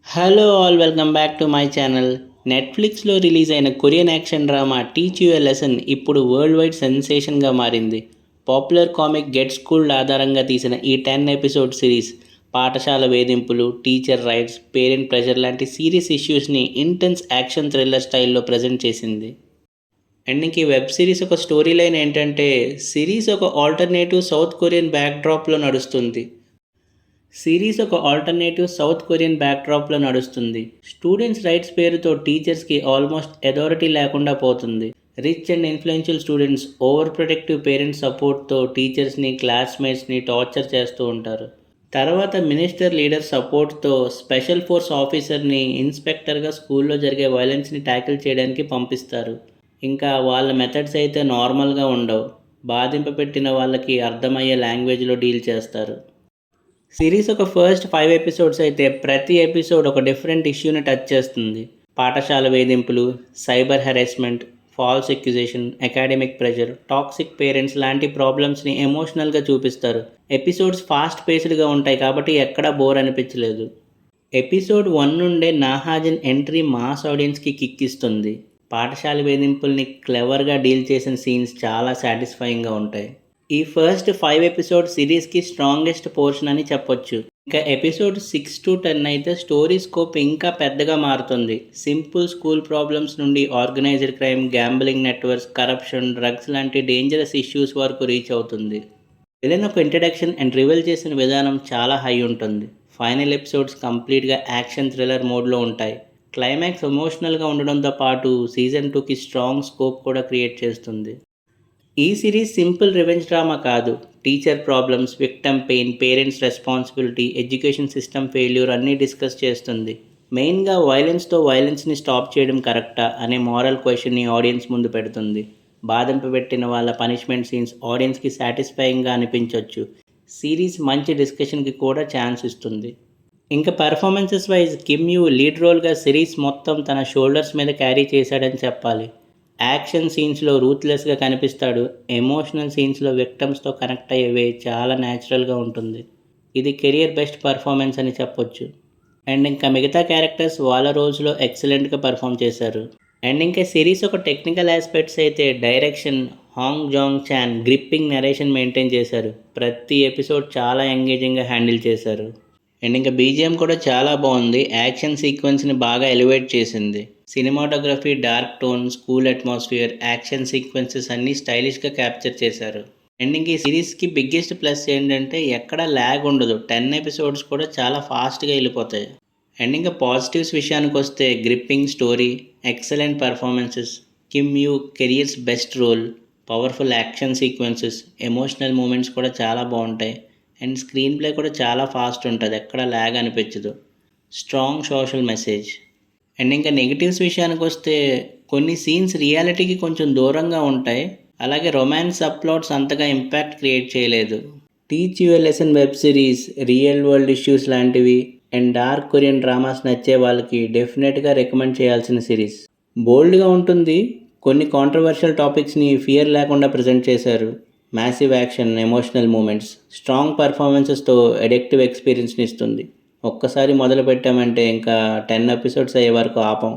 Hello all welcome back to my channel. నెట్ఫ్లిక్స్లో release అయిన Korean action drama teach you a lesson ఇప్పుడు world wide సెన్సేషన్గా మారింది. Popular comic get స్కూల్డ్ ఆధారంగా తీసిన ఈ 10 ఎపిసోడ్ సిరీస్ పాఠశాల వేధింపులు, టీచర్ రైట్స్, పేరెంట్ ప్రెషర్ లాంటి సీరియస్ ఇష్యూస్ని ఇంటెన్స్ యాక్షన్ థ్రిల్లర్ స్టైల్లో ప్రజెంట్ చేసింది. అండ్ ఇంక ఈ వెబ్ సిరీస్ ఒక స్టోరీ లైన్ ఏంటంటే, సిరీస్ ఒక ఆల్టర్నేటివ్ సౌత్ కొరియన్ బ్యాక్డ్రాప్లో నడుస్తుంది. సౌత్ కొరియన్ బ్యాక్డ్రాప్లో నడుస్తుంది. స్టూడెంట్స్ రైట్స్ పేరుతో టీచర్స్కి ఆల్మోస్ట్ అథారిటీ లేకుండా పోతుంది. Rich and influential students over protective parents సపోర్ట్తో టీచర్స్ని, క్లాస్మేట్స్ని టార్చర్ చేస్తూ ఉంటారు. తర్వాత మినిస్టర్ లీడర్ సపోర్ట్తో స్పెషల్ ఫోర్స్ ఆఫీసర్ని ఇన్స్పెక్టర్గా స్కూల్లో జరిగే వైలెన్స్ని ట్యాకిల్ చేయడానికి పంపిస్తారు. ఇంకా వాళ్ళ మెథడ్స్ అయితే నార్మల్గా ఉండవు. బాధింపబెట్టిన వాళ్ళకి అర్థమయ్యే లాంగ్వేజ్లో డీల్ చేస్తారు. సిరీస్ ఒక ఫస్ట్ 5 ఎపిసోడ్స్ అయితే ప్రతి ఎపిసోడ్ ఒక డిఫరెంట్ ఇష్యూని టచ్ చేస్తుంది. పాఠశాల వేధింపులు, cyber harassment, false accusation, academic pressure, toxic parents లాంటి ప్రాబ్లమ్స్ని ఎమోషనల్గా చూపిస్తారు. ఎపిసోడ్స్ ఫాస్ట్ పేస్డ్గా ఉంటాయి కాబట్టి ఎక్కడా బోర్ అనిపించలేదు. ఎపిసోడ్ 1 నుండే నాహాజన్ ఎంట్రీ మాస్ ఆడియన్స్కి కిక్ ఇస్తుంది. పాఠశాల వేధింపుల్ని క్లెవర్గా డీల్ చేసిన సీన్స్ చాలా సాటిస్ఫైయింగ్గా ఉంటాయి. ఈ ఫస్ట్ 5 ఎపిసోడ్ సిరీస్కి స్ట్రాంగెస్ట్ పోర్షన్ అని చెప్పొచ్చు. ఇంకా ఎపిసోడ్ 6 to 10 అయితే స్టోరీ స్కోప్ ఇంకా పెద్దగా మారుతుంది. సింపుల్ స్కూల్ ప్రాబ్లమ్స్ నుండి organised crime, gambling networks, corruption, drugs లాంటి డేంజరస్ ఇష్యూస్ వరకు రీచ్ అవుతుంది. విలన్ ఒక ఇంట్రడక్షన్ అండ్ రివీల్ చేసిన విధానం చాలా హై ఉంటుంది. ఫైనల్ ఎపిసోడ్స్ కంప్లీట్గా యాక్షన్ థ్రిల్లర్ మోడ్లో ఉంటాయి. క్లైమాక్స్ ఎమోషనల్గా ఉండడంతో పాటు సీజన్ 2కి స్ట్రాంగ్ స్కోప్ కూడా క్రియేట్ చేస్తుంది. ఈ సిరీస్ సింపుల్ రివెంజ్ డ్రామా కాదు. Teacher problems, victim pain, parents responsibility, education system failure అన్నీ డిస్కస్ చేస్తుంది. మెయిన్గా వైలెన్స్ని స్టాప్ చేయడం కరెక్టా అనే మారల్ క్వశ్చన్ని ఆడియన్స్ ముందు పెడుతుంది. బాధింపబెట్టిన వాళ్ళ పనిష్మెంట్ సీన్స్ ఆడియన్స్కి సాటిస్ఫైయింగ్గా అనిపించవచ్చు. సిరీస్ మంచి డిస్కషన్కి కూడా ఛాన్స్ ఇస్తుంది. ఇంకా performances wise Kim Yoo lead రోల్గా సిరీస్ మొత్తం తన షోల్డర్స్ మీద క్యారీ చేశాడని చెప్పాలి. యాక్షన్ సీన్స్లో రూత్లెస్గా కనిపిస్తాడు. ఎమోషనల్ సీన్స్లో విక్టమ్స్తో కనెక్ట్ అయ్యే చాలా న్యాచురల్గా ఉంటుంది. ఇది కెరియర్ బెస్ట్ పర్ఫార్మెన్స్ అని చెప్పొచ్చు. అండ్ ఇంకా మిగతా క్యారెక్టర్స్ వాళ్ళ రోల్స్లో ఎక్సలెంట్గా పర్ఫామ్ చేశారు. అండ్ ఇంకా సిరీస్ ఒక టెక్నికల్ ఆస్పెక్ట్స్ అయితే డైరెక్షన్, హాంగ్ జాంగ్ చాన్ గ్రిప్పింగ్ నరేషన్ మెయింటైన్ చేశారు. ప్రతి ఎపిసోడ్ చాలా ఎంగేజింగ్గా హ్యాండిల్ చేశారు. అండ్ ఇంకా బీజిఎం కూడా చాలా బాగుంది. యాక్షన్ సీక్వెన్స్ని బాగా ఎలివేట్ చేసింది. Cinematography, dark tone, school atmosphere, action sequences అన్నీ స్టైలిష్గా క్యాప్చర్ చేశారు. అండ్ ఇంక ఈ సిరీస్కి బిగ్గెస్ట్ ప్లస్ ఏంటంటే ఎక్కడ ల్యాగ్ ఉండదు. 10 ఎపిసోడ్స్ కూడా చాలా ఫాస్ట్గా వెళ్ళిపోతాయి. అండ్ ఇంకా పాజిటివ్స్ విషయానికి వస్తే gripping story, excellent performances, Kim Yoo careers best role, powerful action sequences, emotional moments కూడా చాలా బాగుంటాయి. అండ్ స్క్రీన్ ప్లే కూడా చాలా ఫాస్ట్ ఉంటుంది, ఎక్కడ ల్యాగ్ అనిపించదు. Strong social message. అండ్ ఇంకా నెగిటివ్స్ విషయానికి వస్తే కొన్ని సీన్స్ రియాలిటీకి కొంచెం దూరంగా ఉంటాయి. అలాగే రొమాన్స్ సబ్ప్లాట్స్ అంతగా ఇంపాక్ట్ క్రియేట్ చేయలేదు. Teach you a lesson web series, real world issues లాంటివి అండ్ డార్క్ కొరియన్ డ్రామాస్ నచ్చే వాళ్ళకి డెఫినెట్గా రికమెండ్ చేయాల్సిన సిరీస్. బోల్డ్గా ఉంటుంది. కొన్ని కాంట్రవర్షియల్ టాపిక్స్ని ఫియర్ లేకుండా ప్రజెంట్ చేశారు. Massive action, emotional moments, strong పర్ఫార్మెన్సెస్తో అడిక్టివ్ ఎక్స్పీరియన్స్ని ఇస్తుంది. ఒక్కసారి మొదలు పెట్టామంటే ఇంకా 10 ఎపిసోడ్స్ అయ్యే వరకు ఆపం.